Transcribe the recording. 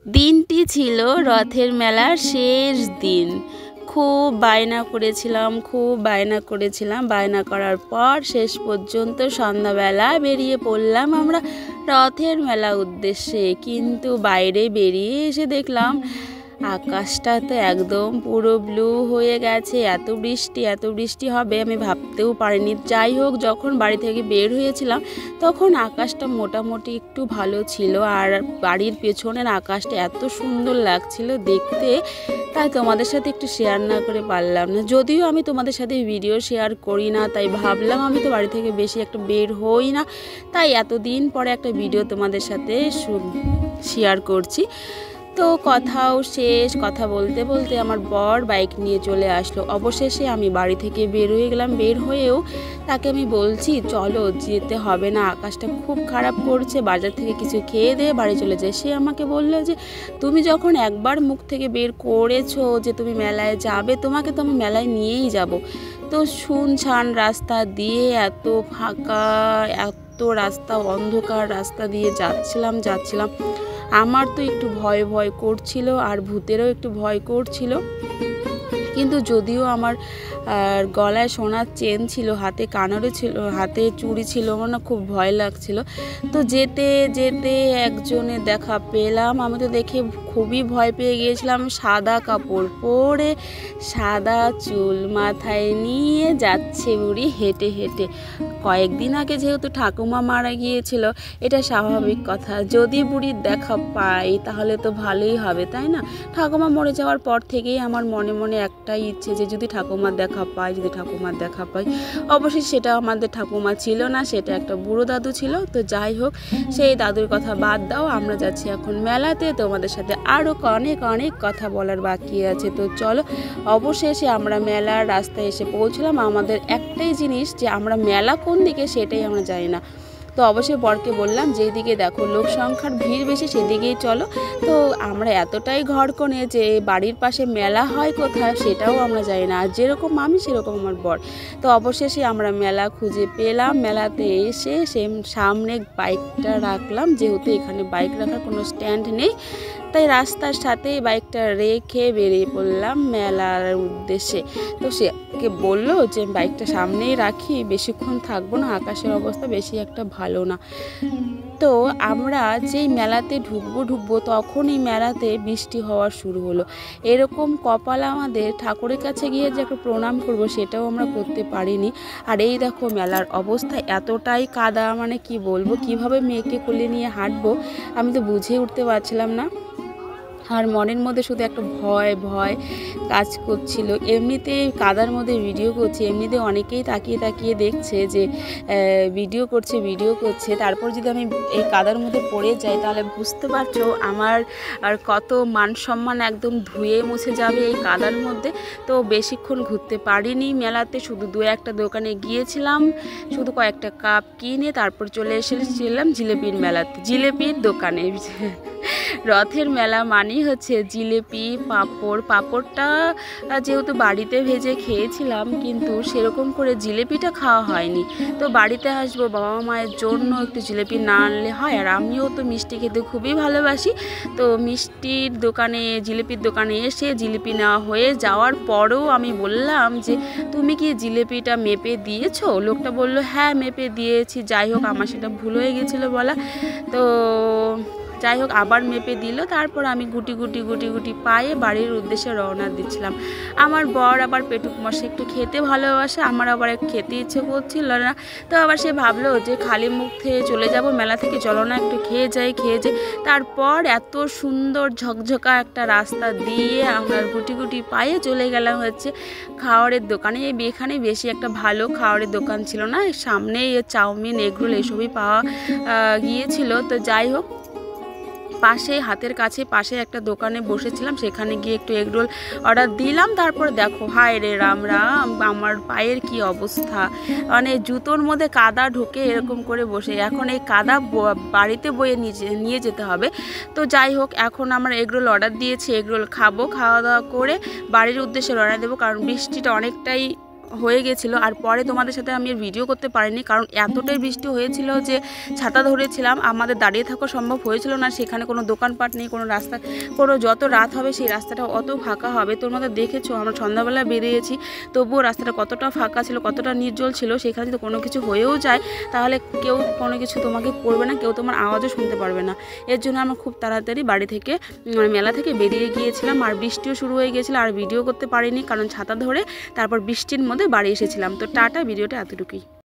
দিনটি ছিল রথের মেলার শেষ দিন। খুব বায়না করেছিলাম। বায়না করার পর শেষ পর্যন্ত সন্ধ্যাবেলা বেরিয়ে পড়লাম আমরা রথের মেলা উদ্দেশ্যে। কিন্তু বাইরে বেরিয়ে এসে দেখলাম আকাশটা তো একদম পুরো ব্লু হয়ে গেছে। এত বৃষ্টি হবে আমি ভাবতেও পারিনি। যাই হোক, যখন বাড়ি থেকে বের হয়েছিলাম তখন আকাশটা মোটামুটি একটু ভালো ছিল, আর বাড়ির পেছনের আকাশটা এত সুন্দর লাগছিল দেখতে, তাই তোমাদের সাথে একটু শেয়ার না করে পারলাম না। যদিও আমি তোমাদের সাথে ভিডিও শেয়ার করি না, তাই ভাবলাম আমি তো বাড়ি থেকে বেশি একটা বের হই না, তাই এতদিন পরে একটা ভিডিও তোমাদের সাথে শেয়ার করছি। তো কথা বলতে বলতে আমার বর বাইক নিয়ে চলে আসলো। অবশেষে আমি বাড়ি থেকে বের হয়ে গেলাম। বের হয়েও তাকে আমি বলছি চলো, যেতে হবে না, আকাশটা খুব খারাপ করছে, বাজার থেকে কিছু খেয়ে দিয়ে বাড়ি চলে যায়। সে আমাকে বললো যে তুমি যখন একবার মুখ থেকে বের করেছো যে তুমি মেলায় যাবে, তোমাকে তো আমি মেলায় নিয়েই যাব। তো শুনশান রাস্তা দিয়ে এত ফাঁকা, এত রাস্তা অন্ধকার রাস্তা দিয়ে যাচ্ছিলাম। আমার তো একটু ভয় করছিল, আর ভূতেরও একটু ভয় করছিল। কিন্তু যদিও আমার গলায় সোনার চেন ছিল, হাতে কানেরও ছিল, হাতে চুড়ি ছিল, আমার না খুব ভয় লাগছিল। তো যেতে যেতে একজনের দেখা পেলাম। আমি তো দেখে খুবই ভয় পেয়ে গিয়েছিলাম। সাদা কাপড় পরে, সাদা চুল মাথায় নিয়ে যাচ্ছে বুড়ি হেঁটে হেঁটে। কয়েকদিন আগে যেহেতু ঠাকুমা মারা গিয়েছিল, এটা স্বাভাবিক কথা। যদি বুড়ির দেখা পাই তাহলে তো ভালোই হবে, তাই না? ঠাকুমা মরে যাওয়ার পর থেকেই আমার মনে মনে একটাই ইচ্ছে যে যদি ঠাকুমার দেখা পাই। অবশ্যই সেটা আমাদের ঠাকুমা ছিল না, সেটা একটা বুড়ো দাদু ছিল। তো যাই হোক, সেই দাদুর কথা বাদ দাও, আমরা যাচ্ছি এখন মেলাতে। তোমাদের সাথে আরও অনেক কথা বলার বাকি আছে। তো চলো, অবশেষে আমরা মেলার রাস্তায় এসে পৌঁছলাম। আমাদের একটাই জিনিস যে আমরা মেলা কোন দিকে সেটাই আমরা জানি না। তো অবশ্যই বরকে বললাম যেই দিকে দেখো লোক সংখ্যার ভিড় বেশি সেদিকেই চলো। তো আমরা এতটাই ঘরকনে যে বাড়ির পাশে মেলা হয় কোথায় সেটাও আমরা জানি না, আর যেরকম আমি সেরকম আমার বর। তো অবশেষে আমরা মেলা খুঁজে পেলাম। মেলাতে এসে সামনে বাইকটা রাখলাম, যেহেতু এখানে বাইক রাখার কোনো স্ট্যান্ড নেই, তাই রাস্তার সাথেই বাইকটা রেখে বেরিয়ে পড়লাম মেলার উদ্দেশ্যে। তো সে বললো যে বাইকটা সামনেই রাখি, বেশিক্ষণ থাকবো না, আকাশের অবস্থা বেশি একটা ভালো না। তো আমরা যেই মেলাতে ঢুকবো তখনই মেলাতে বৃষ্টি হওয়া শুরু হলো। এরকম কপাল আমাদের, ঠাকুরের কাছে গিয়ে যে একটা প্রণাম করব সেটাও আমরা করতে পারিনি। আর এই দেখো মেলার অবস্থা এতটাই কাদা, মানে কি বলবো, কিভাবে মেয়েকে কোলে নিয়ে হাঁটবো আমি তো বুঝে উঠতে পারছিলাম না। আর মনের মধ্যে শুধু একটা ভয় কাজ করছিল। এমনিতে কাদার মধ্যে ভিডিও করছি, এমনিতে অনেকেই তাকিয়ে দেখছে যে ভিডিও করছে। তারপর যদি আমি এই কাদার মধ্যে পড়ে যাই তাহলে বুঝতে পারছো আমার আর কত মান সম্মান একদম ধুয়ে মুছে যাবে এই কাদার মধ্যে। তো বেশিক্ষণ ঘুরতে পারিনি মেলাতে, শুধু 2-1টা দোকানে গিয়েছিলাম, শুধু কয়েকটা কাপ কিনে তারপর চলে এসেছিলাম জিলেপির মেলাতে, জিলেপির দোকানে। রথের মেলা মানেই হচ্ছে জিলেপি, পাঁপড়টা যেহেতু বাড়িতে ভেজে খেয়েছিলাম, কিন্তু সেরকম করে জিলেপিটা খাওয়া হয়নি। তো বাড়িতে আসবো, বাবা মায়ের জন্য একটু জিলেপি না আনলে হয়। আর আমিও তো মিষ্টি খেতে খুবই ভালোবাসি। তো জিলেপির দোকানে এসে জিলিপি নেওয়া হয়ে যাওয়ার পরেও আমি বললাম যে তুমি কি জিলেপিটা মেপে দিয়েছো? লোকটা বলল হ্যাঁ মেপে দিয়েছি। যাই হোক, আমার সেটা ভুল হয়ে গেছিলো বলা। তো যাই হোক, আবার মেপে দিল। তারপর আমি গুটি পায়ে বাড়ির উদ্দেশ্যে রওনা দিচ্ছিলাম। আমার বর আবার পেটুক মশা একটু খেতে ভালোবাসে, আমার আবার খেতে ইচ্ছে করছিল না। তো আবার সে ভাবলো যে খালি মুখে চলে যাব মেলা থেকে, চলো না একটু খেয়ে যাই। তারপর এত সুন্দর ঝকঝকা একটা রাস্তা দিয়ে আমরা গুটি পায়ে চলে গেলাম হচ্ছে খাওয়ারের দোকানে। এখানে বেশি একটা ভালো খাওয়ারের দোকান ছিল না, সামনেই চাউমিন, এগরোল এসবই পাওয়া গিয়েছিল। তো যাই হোক, হাতের কাছে একটা দোকানে বসেছিলাম, সেখানে গিয়ে একটু এগরোল অর্ডার দিলাম। তারপর দেখো, হায় রে রাম, আমার পায়ের কি অবস্থা, মানে জুতোর মধ্যে কাদা ঢুকে এরকম করে বসে। এখন এই কাদা বাড়িতে বয়ে নিয়ে যেতে হবে। তো যাই হোক, এখন আমরা এগরোল অর্ডার দিয়েছি, এগরোল খাবো, খাওয়া দাওয়া করে বাড়ির উদ্দেশ্যে রওনা দেবো, কারণ বৃষ্টিটা অনেকটাই হয়ে গেছিলো। আর পরে তোমাদের সাথে আমি ভিডিও করতে পারিনি, কারণ এতটাই বৃষ্টি হয়েছিল যে ছাতা ধরেছিলাম, আমাদের দাঁড়িয়ে থাকা সম্ভব হয়েছিল না। সেখানে কোনো দোকানপাট নেই, কোনো রাস্তা, কোনো যত রাত হবে সেই রাস্তাটা অত ফাঁকা হবে। তোমরা দেখেছো আমরা সন্ধ্যাবেলা বেরিয়েছি, তবুও রাস্তাটা কতটা ফাঁকা ছিল, কতটা নির্জল ছিল। সেখানে যদি কোনো কিছু হয়েও যায় তাহলে কেউ কোনো কিছু তোমাকে করবে না, কেউ তোমার আওয়াজও শুনতে পারবে না। এর জন্য আমরা খুব তাড়াতাড়ি বাড়ি থেকে মেলা থেকে বেরিয়ে গিয়েছিলাম। আর বৃষ্টিও শুরু হয়ে গিয়েছিলো, আর ভিডিও করতে পারিনি কারণ ছাতা ধরে তারপর বৃষ্টির মধ্যে বাড়ি এসেছিলাম। তো টাটা, ভিডিওটা এতটুকুই।